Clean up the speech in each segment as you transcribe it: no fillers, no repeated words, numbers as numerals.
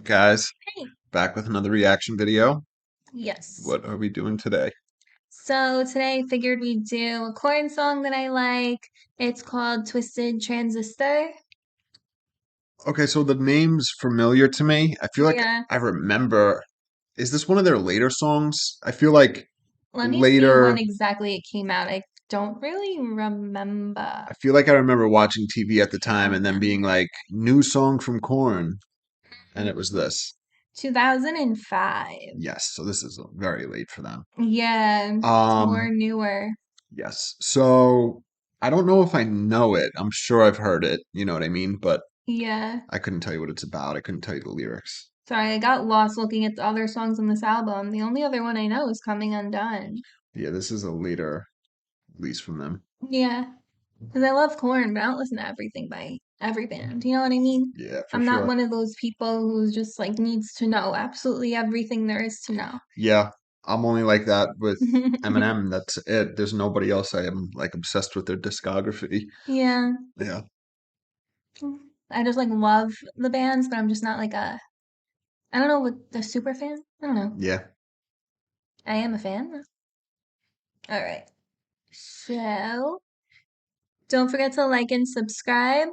up, guys? Hey. Back with another reaction video. Yes. What are we doing today? So today I figured we'd do a Korn song that I like. It's called Twisted Transistor. Okay, so the name's familiar to me. I feel like Yeah. I remember. Is this one of their later songs? I feel like Let me see when later. exactly it came out. I don't really remember. I feel like I remember watching TV at the time and then being Calendar. like, new song from Korn. And it was this. 2005. Yes, so this is very late for them. Yeah. It's more Um, newer. yes. So I don't know if I know it. I'm sure I've heard it, you know what I mean? But Yeah. I couldn't tell you what it's about. I couldn't tell you the lyrics. Sorry, I got lost looking at the other songs on this album. The only other one I know is Coming Undone. Yeah, this is a later release from them. Yeah. Because I love Korn, but I don't listen to everything by every band. You know what I mean? Yeah, for I'm not sure. one of those people who's just like needs to know absolutely everything there is to know. Yeah, I'm only like that with Eminem. That's it. There's nobody else I am like obsessed with their discography. Yeah. Yeah. I just like love the bands, but I'm just not like I don't know what the super fan. I don't know. Yeah. I am a fan. All right. So don't forget to like and subscribe.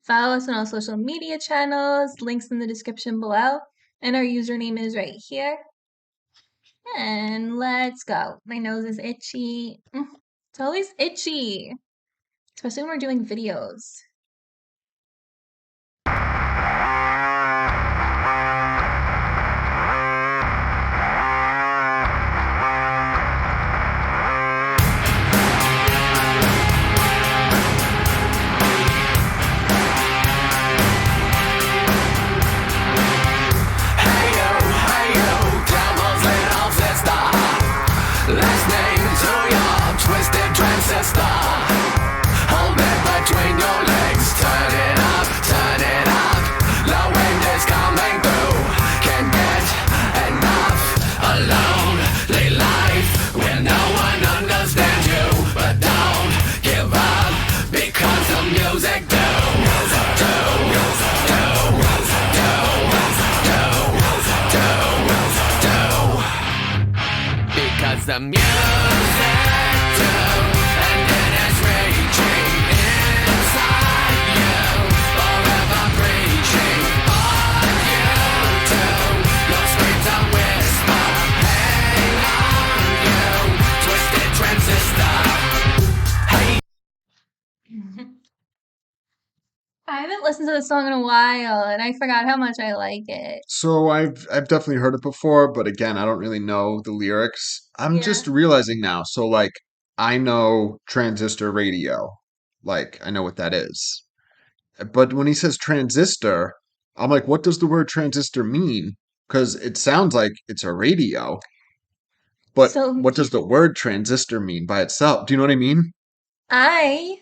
Follow us on all social media channels. Links in the description below. And our username is right here. And let's go. My nose is itchy. It's always itchy, especially when we're doing videos. Listening to your twisted transistor. Hold it between your legs. Turn it up, turn it up. The wind is coming through. Can't get enough. A lonely life where no one understands you. But don't give up because the music do. Because the music do, and it is reaching inside you, forever preaching on you too. Your screams a whisper, hang on you, twisted transistor. Hey. I haven't listened to this song in a while, and I forgot how much I like it. So I've definitely heard it before, but again, I don't really know the lyrics. I'm Yeah. just realizing now. So like I know transistor radio. Like I know what that is. But when he says transistor, I'm like, what does the word transistor mean? Because it sounds like it's a radio. But So what does the word transistor mean by itself? Do you know what I mean? I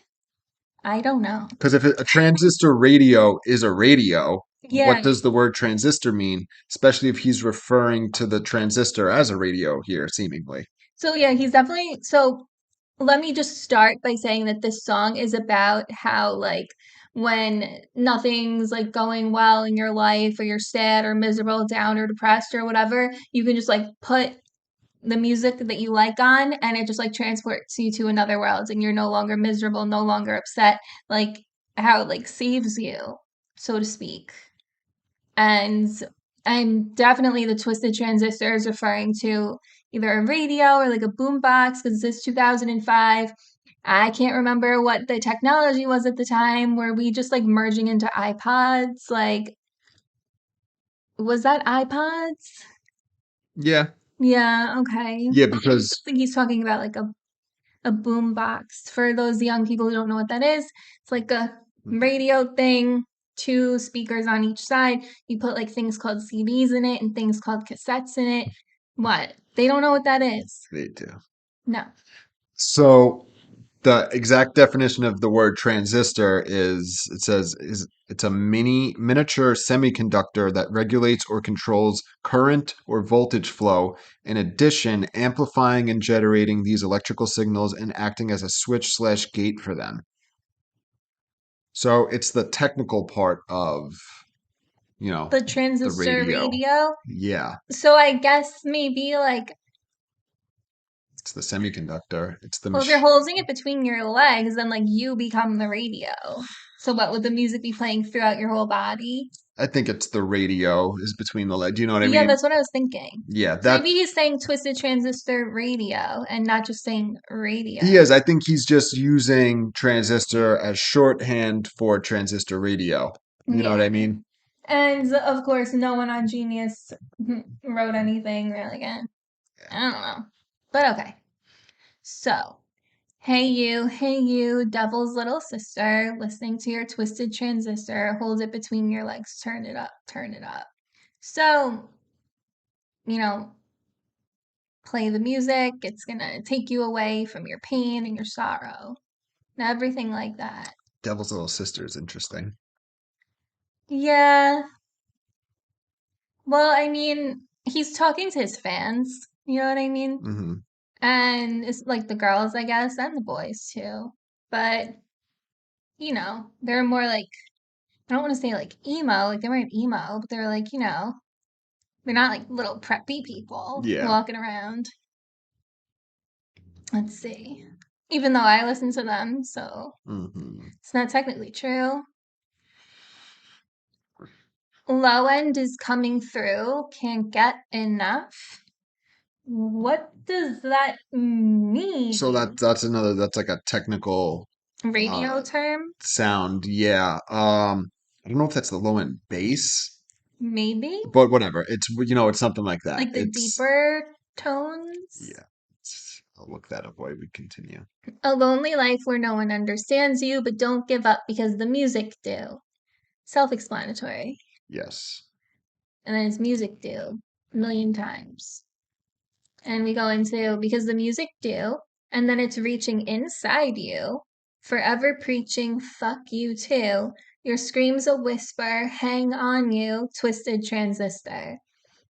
I don't know. Because if a transistor radio is a radio, what Yeah. does the word transistor mean? Especially if he's referring to the transistor as a radio here, seemingly. So yeah, he's definitely so let me just start by saying that this song is about how like when nothing's like going well in your life or you're sad or miserable, down or depressed or whatever, you can just like put the music that you like on and it just like transports you to another world and you're no longer miserable, no longer upset, like how it like saves you, so to speak. And I'm definitely the twisted transistor is referring to either a radio or like a boombox because this is 2005. I can't remember what the technology was at the time. Were we just like merging into iPods? Like, was that iPods? Yeah. Yeah, okay. Yeah, I because think he's talking about like a boom box. For those young people who don't know what that is, it's like a radio thing, two speakers on each side. You put like things called CDs in it and things called cassettes in it. What? They don't know what that is. they do. No. So the exact definition of the word transistor is it says is it's a miniature semiconductor that regulates or controls current or voltage flow, in addition amplifying and generating these electrical signals and acting as a switch slash gate for them. So it's the technical part of The the transistor radio. radio. Yeah, So I guess maybe like, it's the semiconductor. It's the well, if you're machine. holding it between your legs, then like you become the radio. So what would the music be playing throughout your whole body? I think it's the radio is between the legs. Do you know what I Yeah, mean? that's what I was thinking. Yeah, So that maybe he's saying twisted transistor radio and not just saying radio. he is. I think he's just using transistor as shorthand for transistor radio. You know what I Yeah. mean? And of course, no one on Genius wrote anything really good. I don't know. But okay. So, hey you, devil's little sister, listening to your twisted transistor, hold it between your legs, turn it up, turn it up. So, you know, play the music, it's gonna take you away from your pain and your sorrow, and everything like that. Devil's Little Sister is interesting. Yeah, well, I mean, he's talking to his fans, you know what I mean? Hmm. And it's like the girls, I guess, and the boys too. But, they're more like, I don't want to say like emo, like they weren't emo, but they're like, they're not like little preppy people Yeah. walking around. Let's see. Even though I listen to them, so Hmm. it's not technically true. Low end is coming through, can't get enough. What does that mean? So that's like a technical Radio term? sound. Yeah. I don't know if that's the low end bass, Maybe? but whatever. It's something like that. Like the It's deeper tones? yeah. I'll look that up while we continue. A lonely life where no one understands you, but don't give up because the music do. Self-explanatory. Yes. And then it's music do a million times. And we go into because the music do, and then it's reaching inside you, forever preaching, fuck you too. Your screams a whisper, hang on you, twisted transistor.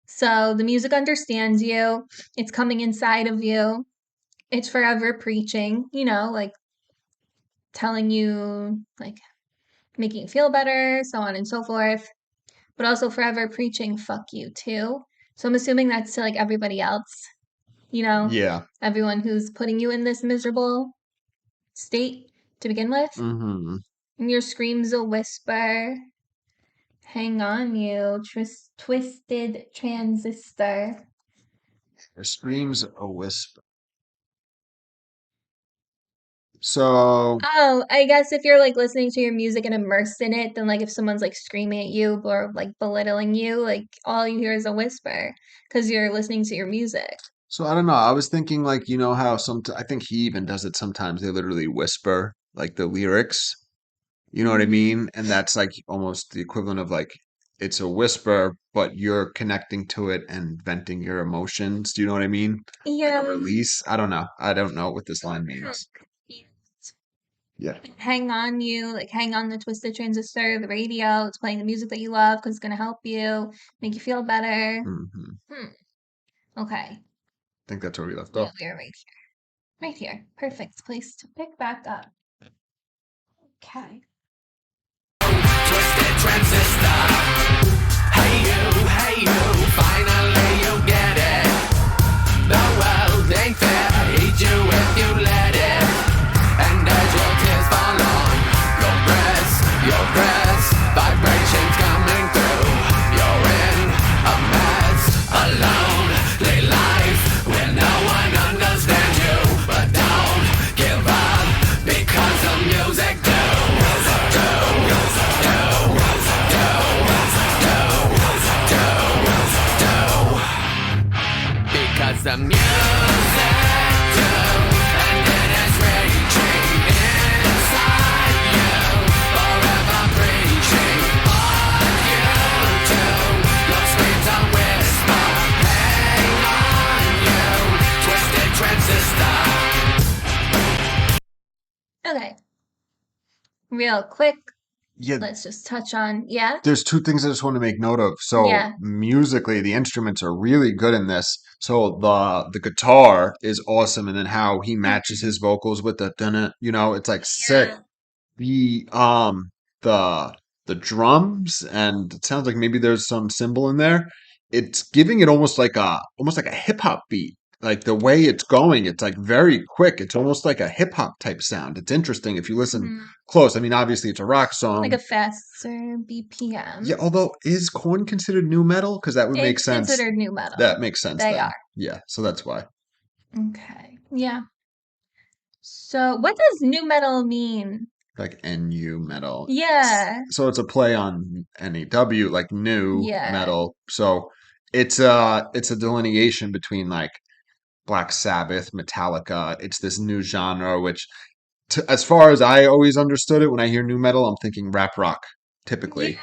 So the music understands you, it's coming inside of you, it's forever preaching, like telling you, like making you feel better, so on and so forth, but also forever preaching, fuck you too. So I'm assuming that's to like everybody else, Yeah. everyone who's putting you in this miserable state to begin with. Hmm. And your screams a whisper, hang on you, twisted transistor. It screams a whisper. So Oh, I guess if you're like listening to your music and immersed in it, then like if someone's like screaming at you or like belittling you, like all you hear is a whisper because you're listening to your music. I don't know. I was thinking like how I think he even does it sometimes. They literally whisper like the lyrics. You know what I Mhm. mean? And that's like almost the equivalent of like it's a whisper, but you're connecting to it and venting your emotions. Do you know what I mean? Like a Yeah. release. I don't know. I don't know what this line means. Yeah. Hang on you, like hang on the twisted transistor, the radio, it's playing the music that you love because it's gonna help you, make you feel better. Hmm. Hmm. Okay. I think that's where we left Yeah, off. we're right here. Right here. Perfect place to pick back up. Okay. Twisted transistor. Hey you, finally you get it. The world ain't fair, eat you if you let it. And as your tears fall on your breath, vibrations coming through. You're in a mess, a lonely life where no one understands you. But don't give up because the music do. Because the music do, and it is reaching inside you, forever preaching on you too. Your screams a whisper, hang on you, twisted transistor. Okay. Real quick, Yeah, let's just touch on, yeah? there's two things I just want to make note of. So Yeah. musically, the instruments are really good in this. So the guitar is awesome, and then how he matches his vocals with the dunna, it's like sick. Yeah. The um the the drums, and it sounds like maybe there's some cymbal in there. It's giving it almost like a hip hop beat. Like the way it's going, it's like very quick. It's almost like a hip hop type sound. It's interesting if you listen Mhm. close. I mean, obviously it's a rock Like song. a faster Yeah, BPM. although is Korn considered new metal? Because that would make It's sense. considered new metal. That makes sense They then. are. Yeah, so that's why. Okay. Yeah. So what does new metal mean? Like NU metal. Yeah. So it's a play on NEW, like new Yeah. metal. So it's a delineation between like Black Sabbath, Metallica. It's this new genre, which as far as I always understood it, when I hear new metal, I'm thinking rap rock, typically. Yeah.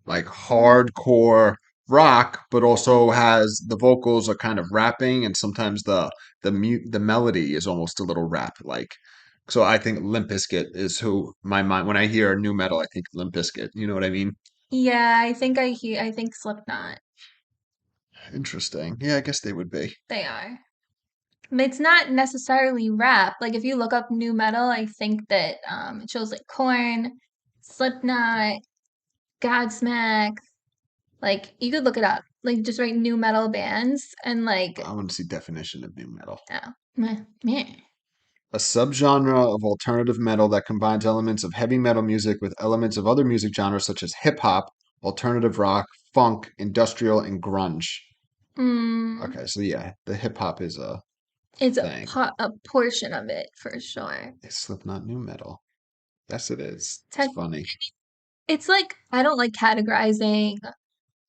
Like hardcore rock, but also has the vocals are kind of rapping, and sometimes the melody is almost a little rap like. So I think Limp Bizkit is who my mind when I hear new metal, I think Limp Bizkit. You know what I mean? Yeah, I think Slipknot. Interesting. Yeah, I guess they would be. They are. It's not necessarily rap. Like if you look up new metal, I think that it shows like Korn, Slipknot, Godsmack. Like you could look it up. Like just write new metal bands and like I want to see definition of new metal. oh meh, meh. A subgenre of alternative metal that combines elements of heavy metal music with elements of other music genres such as hip hop, alternative rock, funk, industrial, and grunge. Mm, Okay, so yeah, the hip hop is a it's thing. a portion of it for sure. It's Slipknot new metal. Yes, it is. It's Tech funny. it's like I don't like categorizing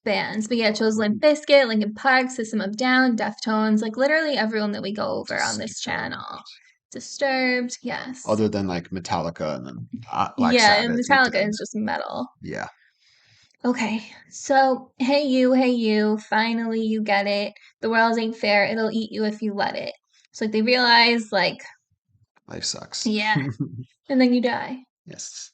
bands, but yeah, it shows Limp Bizkit, Linkin Park, System of a Down, Deftones, like literally everyone that we go over on this Disturbed. channel. Disturbed, yes. Other than like Metallica and then Black Yeah, and Sabbath, you Metallica could. is just metal. Yeah. Okay, so hey you, finally you get it. The world ain't fair, it'll eat you if you let it. So like they realize, like, Life sucks. yeah, and then you die. Yes.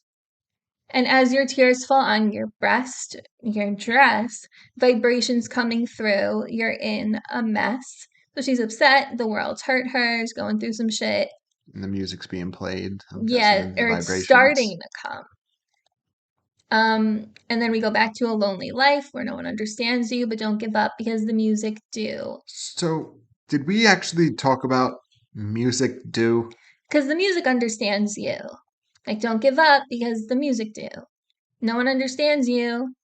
And as your tears fall on your breast, your dress, vibrations coming through, you're in a mess. So she's upset, the world's hurt her, she's going through some shit. And the music's being played. I'm Yeah, guessing the or it's vibrations. starting to come. And then we go back to a lonely life where no one understands you, but don't give up because the music do. So, did we actually talk about music do? Because the music understands you. Like, don't give up because the music do. No one understands you,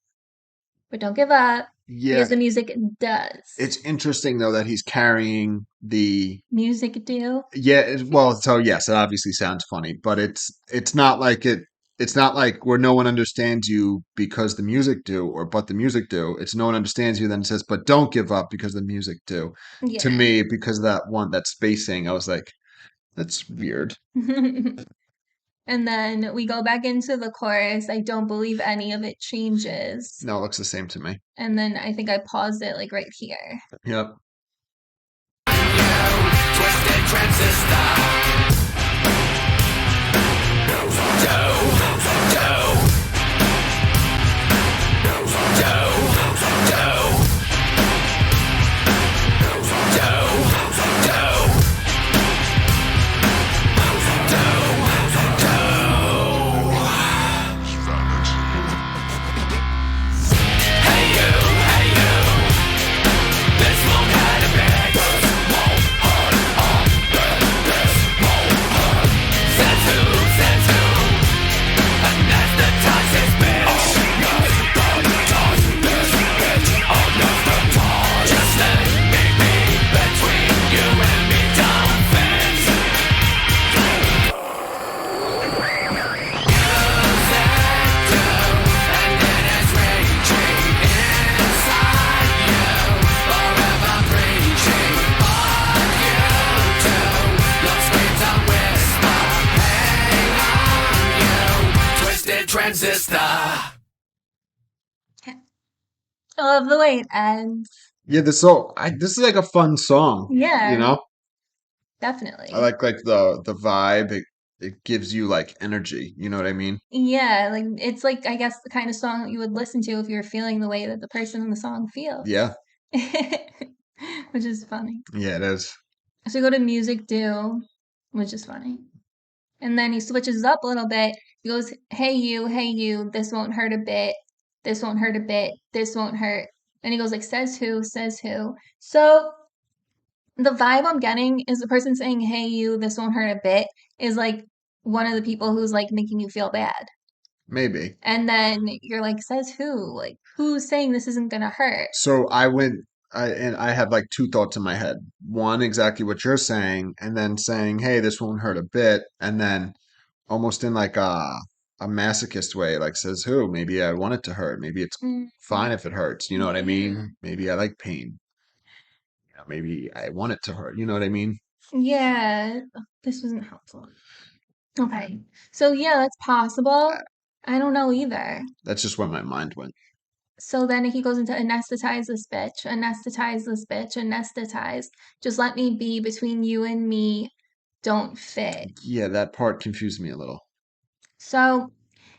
but don't give up because Yeah, the music does. it's interesting though that he's carrying the Music do. yeah, well, so yes, it obviously sounds funny, but it's not like it's not like where no one understands you because the music do or but the music do. It's no one understands you then it says but don't give up because the music do. To Yeah. me, because of that spacing, I was like, that's weird. And then we go back into the chorus. I don't believe any of it changes. No, it looks the same to me. And then I think I paused it like right here. Yep. Twisted transistor. This won't hurt a bit. Says who? And that's the toxic bitch. Just let me be between you and me, don't fence. And it is raging inside you, forever preaching on you too. Your screams and whisper, hang on you, twisted transistor. I love the way it ends. Yeah, this is like a fun song, you Yeah, know? I definitely. like the vibe. It gives you like energy, you know what I mean? Yeah, like it's like I guess the kind of song that you would listen to if you were feeling the way that the person in the song feels. Yeah. Which is funny. Yeah, it is. So we go to music do, which is funny. And then he switches up a little bit. He goes, hey you, this won't hurt a bit. This won't hurt a bit. This won't hurt. And he goes like, says who, says who. So the vibe I'm getting is the person saying, hey you, this won't hurt a bit, is like one of the people who's like making you feel bad. Maybe. And then you're like, says who? Like, who's saying this isn't gonna hurt? So I had like two thoughts in my head. One, exactly what you're saying, and then saying, "Hey, this won't hurt a bit," and then almost in like a masochist way, like says, "Who? Maybe I want it to hurt. Maybe it's Mm-hmm. fine if it hurts. You know what I mean? Maybe I like pain. Maybe I want it to hurt. You know what I mean?" Yeah, this wasn't helpful. Okay. So yeah, that's possible. I don't know either. That's just where my mind went. So then he goes into anesthetize this bitch, anesthetize this bitch, anesthetize. Just let me be between you and me. Don't fit. Yeah, that part confused me a little. So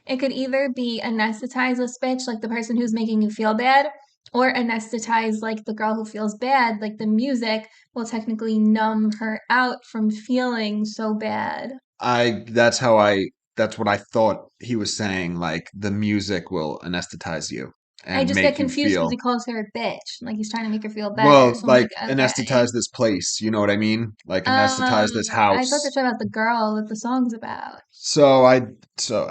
it could either be anesthetize this bitch, like the person who's making you feel bad, or anesthetize like the girl who feels bad, like the music will technically numb her out from feeling so bad. That's what I thought he was saying, like the music will anesthetize you I and just get make you confused because he feel, calls her a bitch. Like he's trying to make her feel better. well, So I'm like like, okay. anesthetize this place, you know what I mean? Like anesthetize this I thought house. that's about the girl that the song's about. So I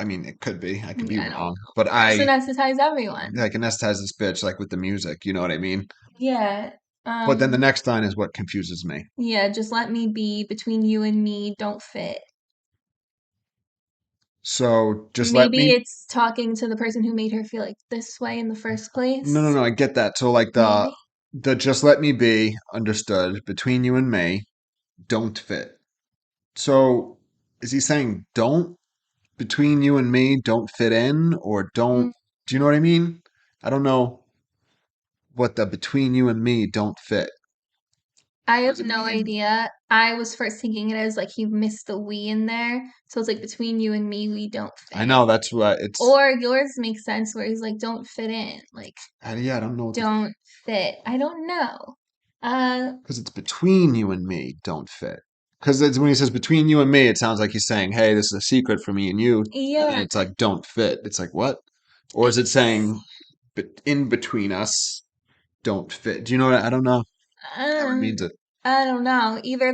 mean it could be. I could be Yeah, I don't wrong. know. But Just I anesthetize everyone. like anesthetize this bitch like with the music, you know what I mean? Yeah. But then the next line is what confuses me. Yeah, just let me be between you and me, don't fit. So just let Maybe me it's talking to the person who made her feel like this way in the first No, no, place. no, I get that. So like the Maybe. the just let me be understood between you and me don't fit. So is he saying don't between you and me don't fit in or don't, Mm, do you know what I mean? I don't know what the between you and me don't fit. I What have does it no mean? idea. I was first thinking it as like he missed the we in there. So it's like between you and me, we don't I fit. know that's what it's Or yours makes sense where he's like, don't fit in. Like, yeah, I don't know what the don't fit. I don't know. Uh, because it's between you and me don't fit. Because it's when he says between you and me, it sounds like he's saying, "Hey, this is a secret for me and you," and then yeah. it's like don't fit. It's like what? Or is it It's, saying but in between us don't fit? Do you know what I don't know how it uh, means it. I don't know. Either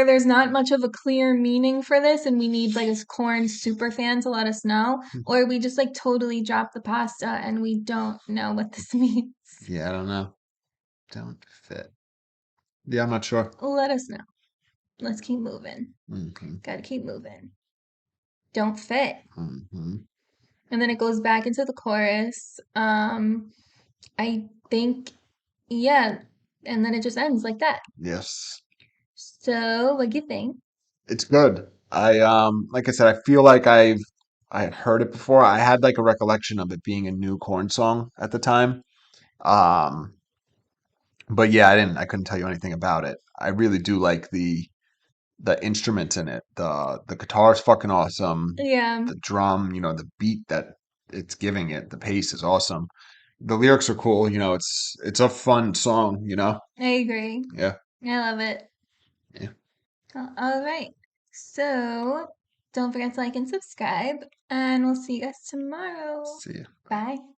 there's not much of a clear meaning for this and we need like a Korn super fan to let us know, or we just like totally drop the pasta and we don't know what this means. Yeah, I don't know. Don't fit. Yeah, I'm not sure. Let us know. Let's keep moving. Hmm. Gotta keep moving. Don't fit. Hmm. And then it goes back into the chorus. I think, yeah. And then it just ends like that. Yes, So, what do you think? it's good. Like I said, I feel like I had heard it before. I had like a recollection of it being a new Corn song at the time. Um, but yeah, I couldn't tell you anything about it. I really do like the instruments in it. The guitar is fucking awesome. Yeah, The drum, the beat that it's giving it, the pace is awesome. The lyrics are cool, it's a fun song. I agree. Yeah. I love it. Yeah. All right. So, don't forget to like and subscribe, and we'll see you guys tomorrow. See ya. Bye. Bye.